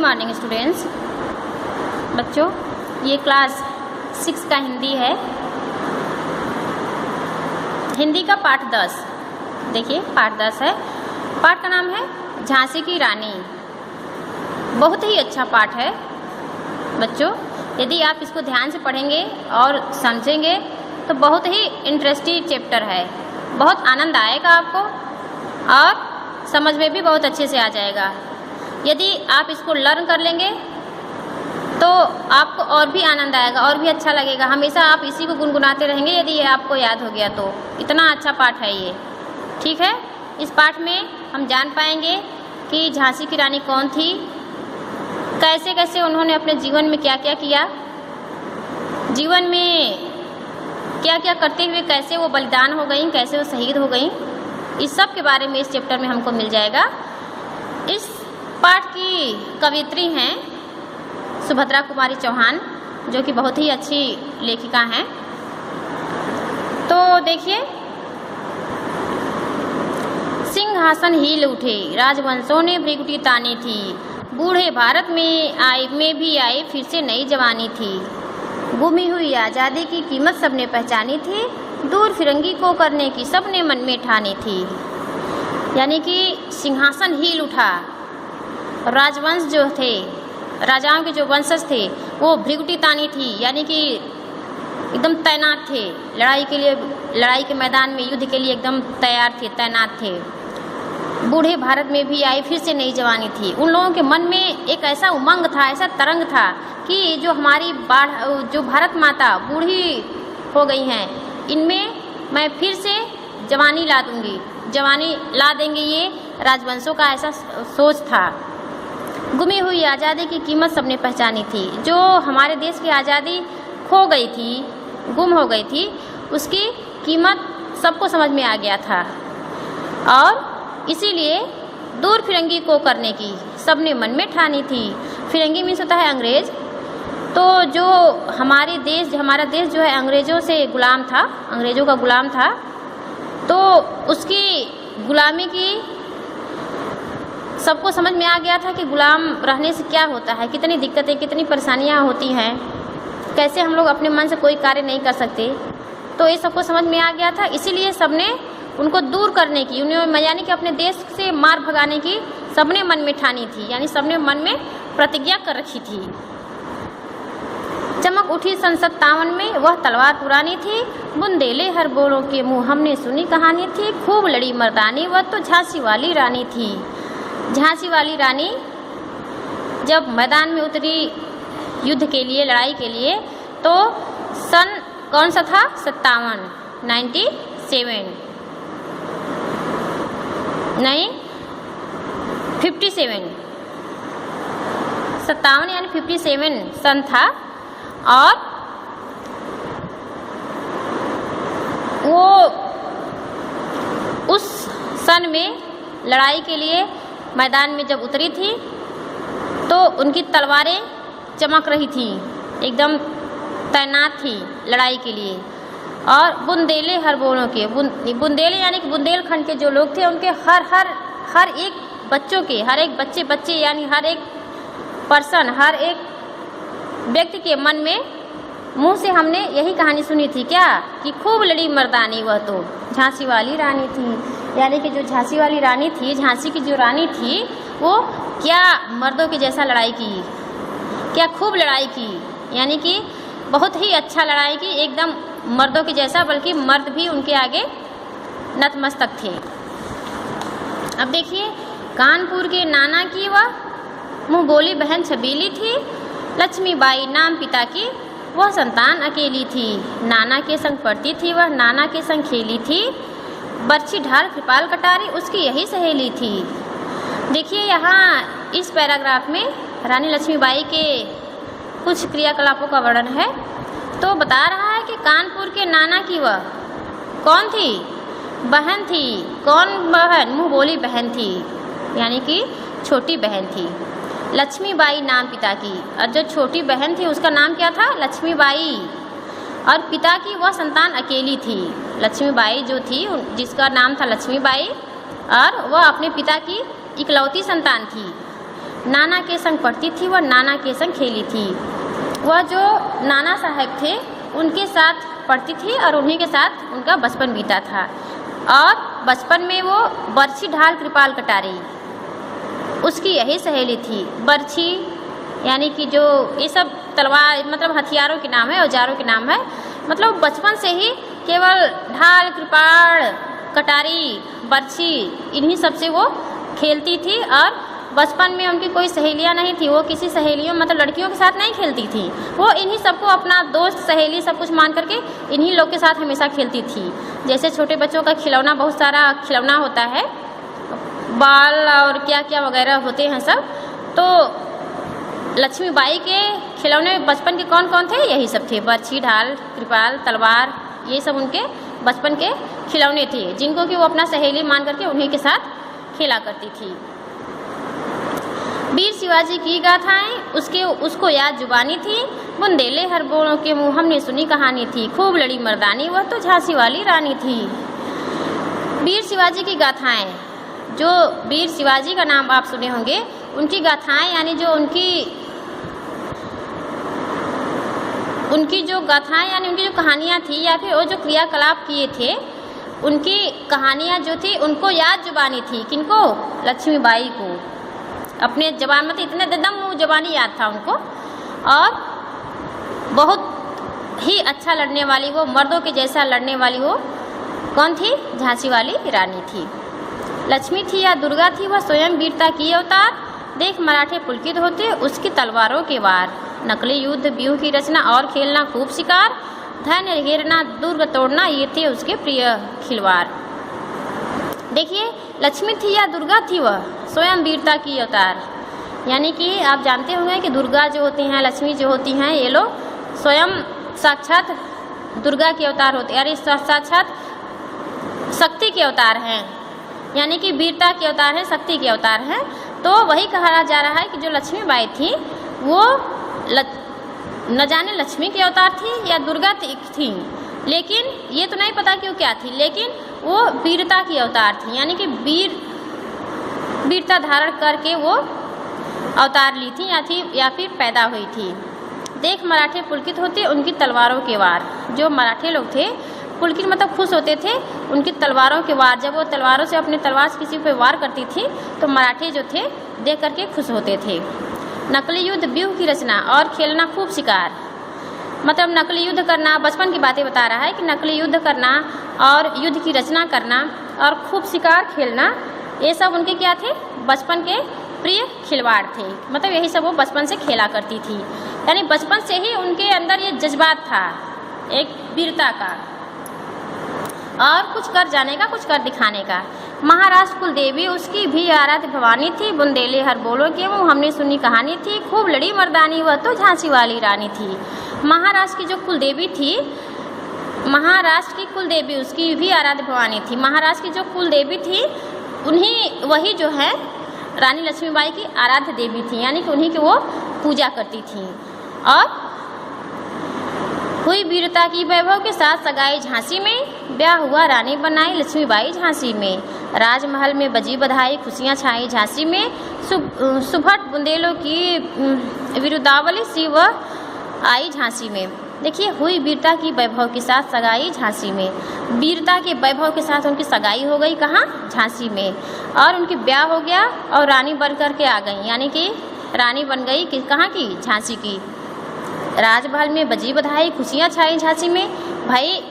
Morning students. बच्चों, ये class 6 का हिंदी है। हिंदी का पाठ 10। देखिए, पाठ 10 है। पाठ का नाम है झांसी की रानी। बहुत ही अच्छा पाठ है बच्चों। यदि आप इसको ध्यान से पढ़ेंगे और समझेंगे तो बहुत ही इंटरेस्टिंग चैप्टर है। बहुत आनंद आएगा आपको और समझ में भी बहुत अच्छे से आ जाएगा। यदि आप इसको लर्न कर लेंगे तो आपको और भी आनंद आएगा और भी अच्छा लगेगा। हमेशा आप इसी को गुनगुनाते रहेंगे यदि ये आपको याद हो गया तो। इतना अच्छा पाठ है ये। ठीक है, इस पाठ में हम जान पाएंगे कि झांसी की रानी कौन थी, कैसे कैसे उन्होंने अपने जीवन में क्या क्या किया, जीवन में क्या क्या करते हुए कैसे वो बलिदान हो गई, कैसे वो शहीद हो गई। इस सब के बारे में इस चैप्टर में हमको मिल जाएगा। इस पाठ की कवियत्री हैं सुभद्रा कुमारी चौहान, जो कि बहुत ही अच्छी लेखिका हैं। तो देखिए, सिंहासन हिल उठे, राजवंशों ने भृगुटी तानी थी, बूढ़े भारत में भी आई फिर से नई जवानी थी, गुमी हुई आज़ादी की कीमत सबने पहचानी थी, दूर फिरंगी को करने की सबने मन में ठानी थी। यानी कि सिंहासन हिल उठा। राजवंश जो थे, राजाओं के जो वंशज थे, वो भृगुटी तानी थी, यानी कि एकदम तैनात थे लड़ाई के लिए, लड़ाई के मैदान में युद्ध के लिए एकदम तैयार थे, तैनात थे। बूढ़े भारत में भी आई फिर से नई जवानी थी। उन लोगों के मन में एक ऐसा उमंग था, ऐसा तरंग था कि जो हमारी जो भारत माता बूढ़ी हो गई हैं, इनमें मैं फिर से जवानी ला दूंगी, जवानी ला देंगे, ये राजवंशों का ऐसा सोच था। गुमी हुई आज़ादी की कीमत सबने पहचानी थी। जो हमारे देश की आज़ादी खो गई थी, गुम हो गई थी, उसकी कीमत सबको समझ में आ गया था और इसीलिए दूर फिरंगी को करने की सबने मन में ठानी थी। फिरंगी मीन्स होता है अंग्रेज। तो जो हमारा देश जो है अंग्रेज़ों से गुलाम था, अंग्रेज़ों का गुलाम था, तो उसकी गुलामी की सबको समझ में आ गया था कि गुलाम रहने से क्या होता है, कितनी दिक्कतें, कितनी परेशानियां होती हैं, कैसे हम लोग अपने मन से कोई कार्य नहीं कर सकते। तो ये सबको समझ में आ गया था। इसीलिए सबने उनको दूर करने की, उन्हें यानी कि अपने देश से मार भगाने की सबने मन में ठानी थी, यानी सबने मन में प्रतिज्ञा कर रखी थी। चमक उठी सन 57 में, वह तलवार पुरानी थी, बुंदेले हर बोलों के मुँह हमने सुनी कहानी थी, खूब लड़ी मर्दानी, वह तो झांसी वाली रानी थी। झांसी वाली रानी जब मैदान में उतरी युद्ध के लिए, लड़ाई के लिए, तो सन कौन सा था? 57, 57 नहीं, 57, 57 यानी 57 सन था। और वो उस सन में लड़ाई के लिए मैदान में जब उतरी थी तो उनकी तलवारें चमक रही थी, एकदम तैनात थी लड़ाई के लिए। और बुंदेले हर बोलों के, बुंदेले यानी कि बुंदेलखंड के जो लोग थे, उनके हर एक बच्चों के, हर एक बच्चे यानी हर एक पर्सन, हर एक व्यक्ति के मन में, मुंह से हमने यही कहानी सुनी थी क्या, कि खूब लड़ी मर्दानी, वह तो झांसी वाली रानी थी। यानी कि जो झांसी वाली रानी थी, झांसी की जो रानी थी, वो क्या मर्दों के जैसा लड़ाई की, क्या खूब लड़ाई की, यानी कि बहुत ही अच्छा लड़ाई की, एकदम मर्दों के जैसा, बल्कि मर्द भी उनके आगे नतमस्तक थे। अब देखिए, कानपुर के नाना की वह मुँह बोली बहन छबीली थी, लक्ष्मीबाई नाम पिता की, वह संतान अकेली थी, नाना के संग पढ़ती थी, वह नाना के संग खेली थी, बर्छी ढाल कृपाल कटारी उसकी यही सहेली थी। देखिए, यहाँ इस पैराग्राफ में रानी लक्ष्मीबाई के कुछ क्रियाकलापों का वर्णन है। तो बता रहा है कि कानपुर के नाना की वह कौन थी? बहन थी। कौन बहन? मुँह बोली बहन थी, यानी कि छोटी बहन थी। लक्ष्मीबाई नाम पिता की, और जो छोटी बहन थी उसका नाम क्या था? लक्ष्मीबाई। और पिता की वह संतान अकेली थी। लक्ष्मीबाई जो थी, जिसका नाम था लक्ष्मीबाई, और वह अपने पिता की इकलौती संतान थी। नाना के संग पढ़ती थी, वह नाना के संग खेली थी। वह जो नाना साहब थे उनके साथ पढ़ती थी और उन्हीं के साथ उनका बचपन बीता था। और बचपन में वो बरछी ढाल कृपाल कटारी उसकी यही सहेली थी। बरछी यानी कि जो ये सब तलवार मतलब हथियारों के नाम है, औजारों के नाम है। मतलब बचपन से ही केवल ढाल कृपाल कटारी बरछी इन्हीं सब से वो खेलती थी। और बचपन में उनकी कोई सहेलियां नहीं थी, वो किसी सहेलियों मतलब लड़कियों के साथ नहीं खेलती थी। वो इन्हीं सबको अपना दोस्त सहेली सब कुछ मान करके इन्हीं लोग के साथ हमेशा खेलती थी। जैसे छोटे बच्चों का खिलौना, बहुत सारा खिलौना होता है, बाल और क्या क्या वगैरह होते हैं सब। तो लक्ष्मीबाई के खिलौने बचपन के कौन कौन थे? यही सब थे, बरछी ढाल कृपाल तलवार, ये सब उनके बचपन के खिलौने थे जिनको कि वो अपना सहेली मान करके उन्हीं के साथ खेला करती थी। वीर शिवाजी की गाथाएं उसको याद जुबानी थी। बुंदेले हर बोलों के मुँह हमने सुनी कहानी थी। खूब लड़ी मर्दानी वह तो झांसी वाली रानी थी। वीर शिवाजी की गाथाएं, जो वीर शिवाजी का नाम आप सुने होंगे, उनकी गाथाएं यानी जो उनकी जो गाथाएं यानी उनकी जो कहानियाँ थी या फिर वो जो क्रियाकलाप किए थे उनकी कहानियाँ जो थी उनको याद जुबानी थी। किनको? लक्ष्मीबाई को। अपने जबान में इतने दम जबानी याद था उनको। और बहुत ही अच्छा लड़ने वाली, वो मर्दों के जैसा लड़ने वाली वो कौन थी? झांसी वाली रानी थी। लक्ष्मी थी या दुर्गा थी, वह स्वयं वीरता की अवतार। देख मराठे पुलकित होते उसकी तलवारों के वार। नकली युद्ध व्यूह की रचना और खेलना खूब शिकार। धैर्य घेरना दुर्ग तोड़ना ये थे उसके प्रिय खिलवाड़। देखिए, लक्ष्मी थी या दुर्गा थी, वह स्वयं वीरता की अवतार। यानी कि आप जानते होंगे कि दुर्गा जो होती हैं, लक्ष्मी जो होती हैं, ये लोग स्वयं साक्षात दुर्गा के अवतार होते हैं, अरे साक्षात शक्ति के अवतार हैं। यानी कि वीरता के अवतार हैं, शक्ति के अवतार हैं। तो वही कहा जा रहा है कि जो लक्ष्मीबाई थी वो न जाने लक्ष्मी के अवतार थी या दुर्गा थी, लेकिन ये तो नहीं पता कि वो क्या थी, लेकिन वो वीरता की अवतार थी। यानी कि वीरता धारण करके वो अवतार ली थी या फिर पैदा हुई थी। देख मराठे पुलकित होते उनकी तलवारों के वार। जो मराठे लोग थे पुलकित मतलब खुश होते थे उनकी तलवारों के वार। जब वो तलवारों से अपने तलवार से किसी पे वार करती थी तो मराठे जो थे देख करके खुश होते थे। नकली युद्ध व्यूह की रचना और खेलना खूब शिकार। मतलब नकली युद्ध करना, बचपन की बातें बता रहा है कि नकली युद्ध करना और युद्ध की रचना करना और खूब शिकार खेलना, ये सब उनके क्या थे? बचपन के प्रिय खिलवाड़ थे। मतलब यही सब वो बचपन से खेला करती थी। यानी बचपन से ही उनके अंदर ये जज्बात था एक वीरता का और कुछ कर जाने का, कुछ कर दिखाने का। महाराष्ट्र कुल देवी उसकी भी आराध्य भवानी थी। बुंदेले हर बोलो के मुँह हमने सुनी कहानी थी। खूब लड़ी मर्दानी वह तो झांसी वाली रानी थी। महाराष्ट्र की जो कुल देवी थी, महाराष्ट्र की कुल देवी उसकी भी आराध्य भवानी थी। महाराष्ट्र की जो कुल देवी थी वही जो है रानी लक्ष्मीबाई की आराध्य देवी थी। यानी कि उन्हीं की वो पूजा करती थी। और हुई वीरता की वैभव के साथ सगाई झांसी में। ब्याह हुआ रानी बनाई लक्ष्मीबाई झांसी में। राजमहल में बजी बधाई खुशियाँ छाई झांसी में। सुभट बुंदेलों की विरुदावली सी वह आई झांसी में। देखिए, हुई वीरता की वैभव के साथ सगाई झांसी में। वीरता के वैभव के साथ उनकी सगाई हो गई कहाँ? झांसी में। और उनकी ब्याह हो गया और रानी बन करके आ गई। यानी कि रानी बन गई कि कहाँ की? झांसी की। राजमहल में बजी बधाई खुशियाँ छाई झांसी में। भाई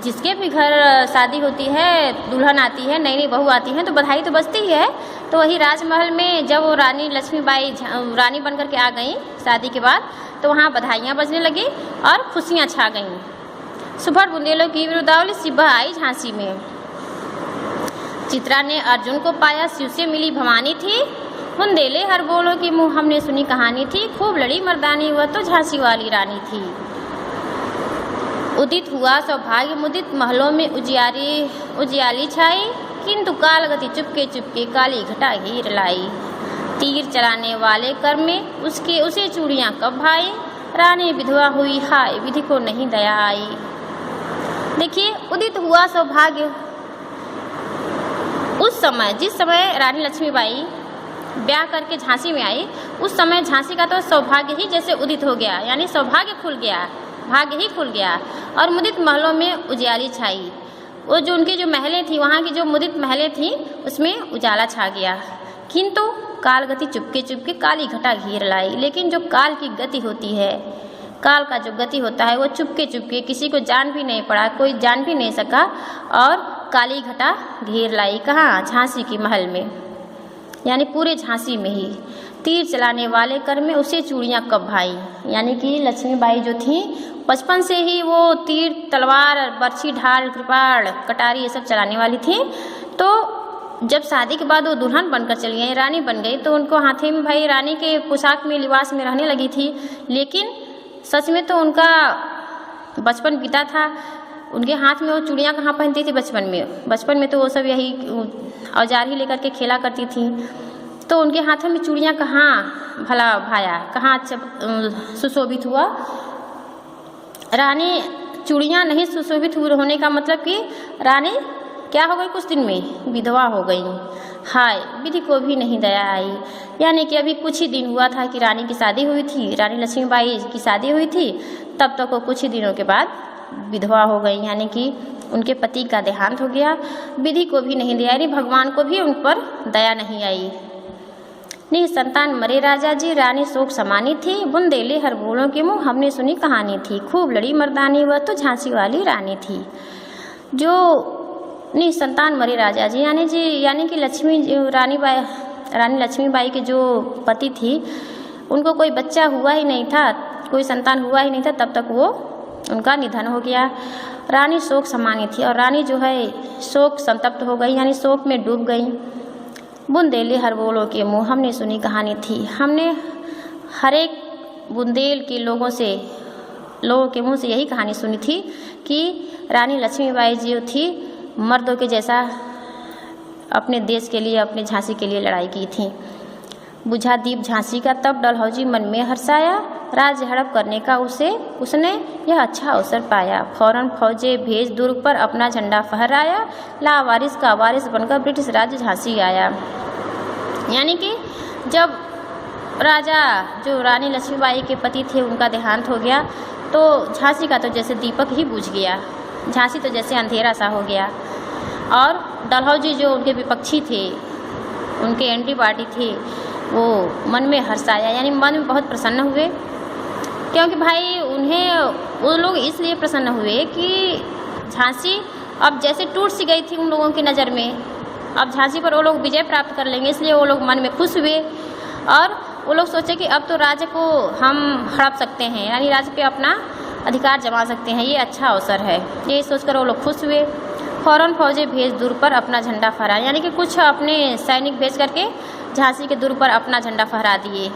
जिसके भी घर शादी होती है, दुल्हन आती है, नई नई बहू आती है तो बधाई तो बजती ही है। तो वही राजमहल में जब वो रानी लक्ष्मीबाई रानी बन करके आ गई शादी के बाद, तो वहाँ बधाइयाँ बजने लगी और खुशियाँ छा गईं। सुभट बुंदेलों की विरुदावली सिबह आई झांसी में। चित्रा ने अर्जुन को पाया, शिव से मिली भवानी थी। बुंदेले हर बोलों की मुँह हमने सुनी कहानी थी। खूब लड़ी मर्दानी वह तो झांसी वाली रानी थी। उदित हुआ सौभाग्य मुदित महलों में उजियाली छाई। किंतु काल गति चुपके चुपके काली घटा घेर लाई। तीर चलाने वाले कर में उसे चूड़ियाँ कब भाई। रानी विधवा हुई हाय विधि को नहीं दया आई। देखिए, उदित हुआ सौभाग्य उस समय जिस समय रानी लक्ष्मीबाई ब्याह करके झांसी में आई, उस समय झांसी का तो सौभाग्य ही जैसे उदित हो गया, यानी सौभाग्य खुल गया, भाग्य ही खुल गया और मुदित महलों में उजियाली छाई। वो जो उनकी जो महलें थी, वहाँ की जो मुदित महलें थी, उसमें उजाला छा गया। किंतु काल गति चुपके चुपके काली घटा घेर लाई। लेकिन जो काल की गति होती है, काल का जो गति होता है, वो चुपके चुपके किसी को जान भी नहीं पड़ा, कोई जान भी नहीं सका और काली घटा घेर लाई। कहाँ? झांसी की महल में, यानी पूरे झांसी में ही। तीर चलाने वाले कर में उसे चूड़ियाँ कब भाई, यानी कि लक्ष्मीबाई जो थी बचपन से ही वो तीर, तलवार, बर्छी, ढाल, कृपाण, कटारी ये सब चलाने वाली थी। तो जब शादी के बाद वो दुल्हन बनकर चली गई, रानी बन गई, तो उनको हाथी में भाई रानी के पोशाक में, लिबास में रहने लगी थी। लेकिन सच में तो उनका बचपन बीता था, उनके हाथ में वो चूड़ियाँ कहाँ पहनती थी बचपन में। बचपन में तो वो सब यही औजार ही लेकर के खेला करती थी, तो उनके हाथों में चूड़ियाँ कहाँ भला भाया, कहाँ सुशोभित हुआ। रानी चूड़ियाँ नहीं सुशोभित होने का मतलब कि रानी क्या हो गई, कुछ दिन में विधवा हो गई। हाय, विधि को भी नहीं दया आई। यानी कि अभी कुछ ही दिन हुआ था कि रानी की शादी हुई थी, रानी लक्ष्मीबाई की शादी हुई थी, तब तक वो कुछ ही दिनों के बाद विधवा हो गई, यानी कि उनके पति का देहांत हो गया। विधि को भी नहीं दया, यानी भगवान को भी उन पर दया नहीं आई। निसंतान मरे राजा जी, रानी शोक समानी थी, बुंदेले हर बोलों के मुँह हमने सुनी कहानी थी। खूब लड़ी मर्दानी वह तो झांसी वाली रानी थी। जो निसंतान मरे राजा जी, यानी कि रानी लक्ष्मीबाई के जो पति थी, उनको कोई बच्चा हुआ ही नहीं था, कोई संतान हुआ ही नहीं था, तब तक वो उनका निधन हो गया। रानी शोक समानी थी और रानी जो है शोक संतप्त हो गई, यानी शोक में डूब गई। बुंदेले हर बोलों के मुँह हमने सुनी कहानी थी। हमने हर एक बुंदेल के लोगों के मुँह से यही कहानी सुनी थी कि रानी लक्ष्मीबाई जी थी, मर्दों के जैसा अपने देश के लिए, अपने झांसी के लिए लड़ाई की थी। बुझा दीप झांसी का तब डलहौजी मन में हर्षाया, राज्य हड़प करने का उसने यह अच्छा अवसर पाया। फौरन फौजे भेज दुर्ग पर अपना झंडा फहराया, लावारिस का वारिस बनकर ब्रिटिश राज्य झांसी आया। यानी कि जब राजा जो रानी लक्ष्मीबाई के पति थे, उनका देहांत हो गया, तो झांसी का तो जैसे दीपक ही बुझ गया, झांसी तो जैसे अंधेरा सा हो गया। और डलहौजी जो उनके विपक्षी थे, उनके एंटी पार्टी थे, वो मन में हर्ष आया, यानी मन में बहुत प्रसन्न हुए। क्योंकि भाई वो लोग इसलिए प्रसन्न हुए कि झांसी अब जैसे टूट सी गई थी उन लोगों की नज़र में, अब झांसी पर वो लोग विजय प्राप्त कर लेंगे, इसलिए वो लोग मन में खुश हुए। और वो लोग सोचे कि अब तो राज्य को हम हड़प सकते हैं, यानी राज्य पे अपना अधिकार जमा सकते हैं, ये अच्छा अवसर है, ये सोचकर वो लोग खुश हुए। फौरन फौजे भेज दूर पर अपना झंडा फहराया, यानी कि कुछ अपने सैनिक भेज करके झांसी के दूर पर अपना झंडा फहरा दिए।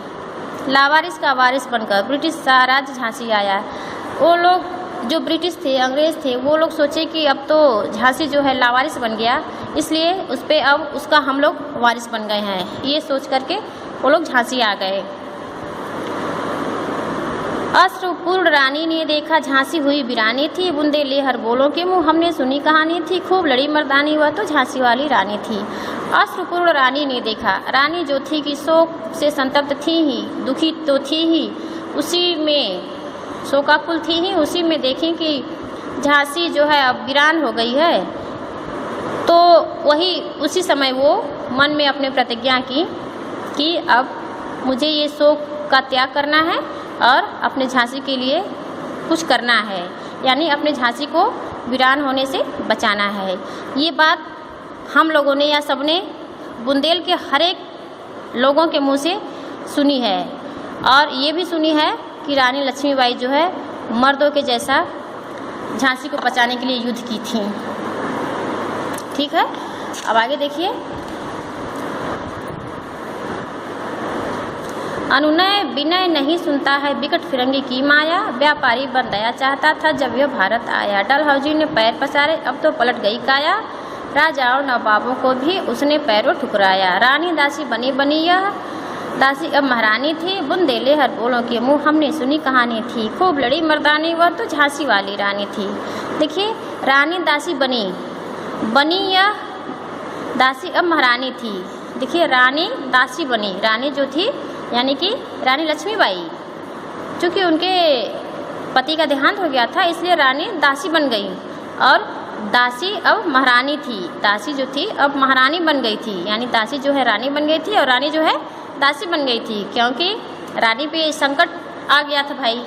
लावारिस का वारिस बनकर ब्रिटिश राज्य झांसी आया। वो लोग जो ब्रिटिश थे, अंग्रेज़ थे, वो लोग सोचे कि अब तो झांसी जो है लावारिस बन गया, इसलिए उस पर अब उसका हम लोग वारिस बन गए हैं, ये सोच करके वो लोग झांसी आ गए। अश्रुपूर्ण रानी ने देखा झांसी हुई वीरानी थी, बुंदेले हर बोलों के मुँह हमने सुनी कहानी थी। खूब लड़ी मर्दानी वह तो झांसी वाली रानी थी। अश्रुपूर्ण रानी ने देखा, रानी जो थी कि शोक से संतप्त थी ही, दुखी तो थी ही, उसी में शोकाकुल थी ही, उसी में देखें कि झांसी जो है अब वीरान हो गई है। तो वही उसी समय वो मन में अपने प्रतिज्ञा की कि अब मुझे ये शोक का त्याग करना है और अपने झांसी के लिए कुछ करना है, यानी अपने झांसी को वीरान होने से बचाना है। ये बात हम लोगों ने या सबने बुंदेल के हर एक लोगों के मुंह से सुनी है, और ये भी सुनी है कि रानी लक्ष्मीबाई जो है मर्दों के जैसा झांसी को बचाने के लिए युद्ध की थी। ठीक है, अब आगे देखिए। अनुनय विनय नहीं सुनता है विकट फिरंगी की माया, व्यापारी बन दया चाहता था जब यह भारत आया। डलहौजी ने पैर पसारे, अब तो पलट गई काया, राजाओं नवाबों को भी उसने पैरों ठुकराया। रानी दासी बनी बनी यह दासी अब महारानी थी, बुंदेले हर बोलों के मुँह हमने सुनी कहानी थी। खूब लड़ी मर्दानी वह तो झांसी वाली रानी थी। देखिए, रानी दासी बनी यह दासी अब महारानी थी, देखिए रानी दासी बनी। रानी जो थी यानी कि रानी लक्ष्मीबाई, चूँकि उनके पति का देहांत हो गया था इसलिए रानी दासी बन गई और दासी अब महारानी थी। दासी जो थी अब महारानी बन गई थी, यानी दासी जो है रानी बन गई थी और रानी जो है दासी बन गई थी, क्योंकि रानी पे संकट आ गया था भाई।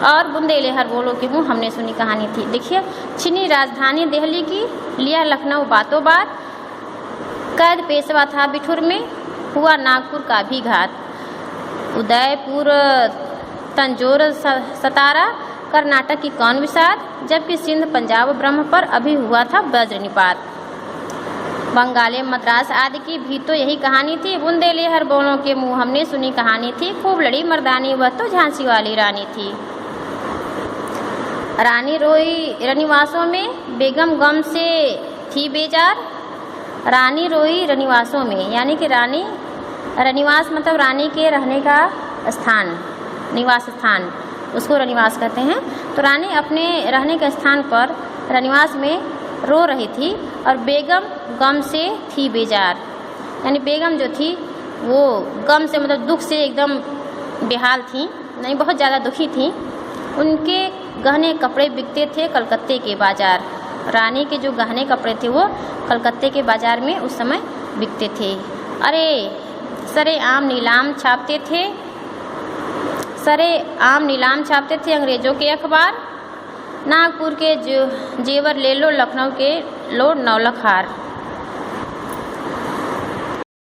और बुंदेले हर बोलो के हूँ हमने सुनी कहानी थी। देखिए, छीनी राजधानी दिल्ली की, लिया लखनऊ बातों बात, कैद पेशवा था बिठुर में, हुआ नागपुर का भी घात, उदयपुर तंजौर सतारा, कर्नाटक की कौन विषाद, जबकि सिंध पंजाब ब्रह्म पर अभी हुआ था वज्रनिपात। बंगाले मद्रास आदि की भी तो यही कहानी थी, बुंदेले हर बोलों के मुँह हमने सुनी कहानी थी, खूब लड़ी मर्दानी वह तो झांसी वाली रानी थी। रानी रोई रनिवासों में, बेगम गम से थी बेजार। रानी रोई रनिवासों में, यानी कि रानी, रनिवास मतलब रानी के रहने का स्थान, निवास स्थान, उसको रनिवास कहते हैं। तो रानी अपने रहने के स्थान पर रनिवास में रो रही थी और बेगम गम से थी बेजार, यानी बेगम जो थी वो गम से मतलब दुख से एकदम बेहाल थी, नहीं बहुत ज़्यादा दुखी थी। उनके गहने कपड़े बिकते थे कलकत्ते के बाज़ार। रानी के जो गहने कपड़े थे वो कलकत्ते के बाज़ार में उस समय बिकते थे। अरे सरे आम नीलाम छापते थे, सरे आम नीलाम छापते थे अंग्रेज़ों के अखबार। नागपुर के जो जेवर ले लो, लखनऊ के लो 9 लाख हार।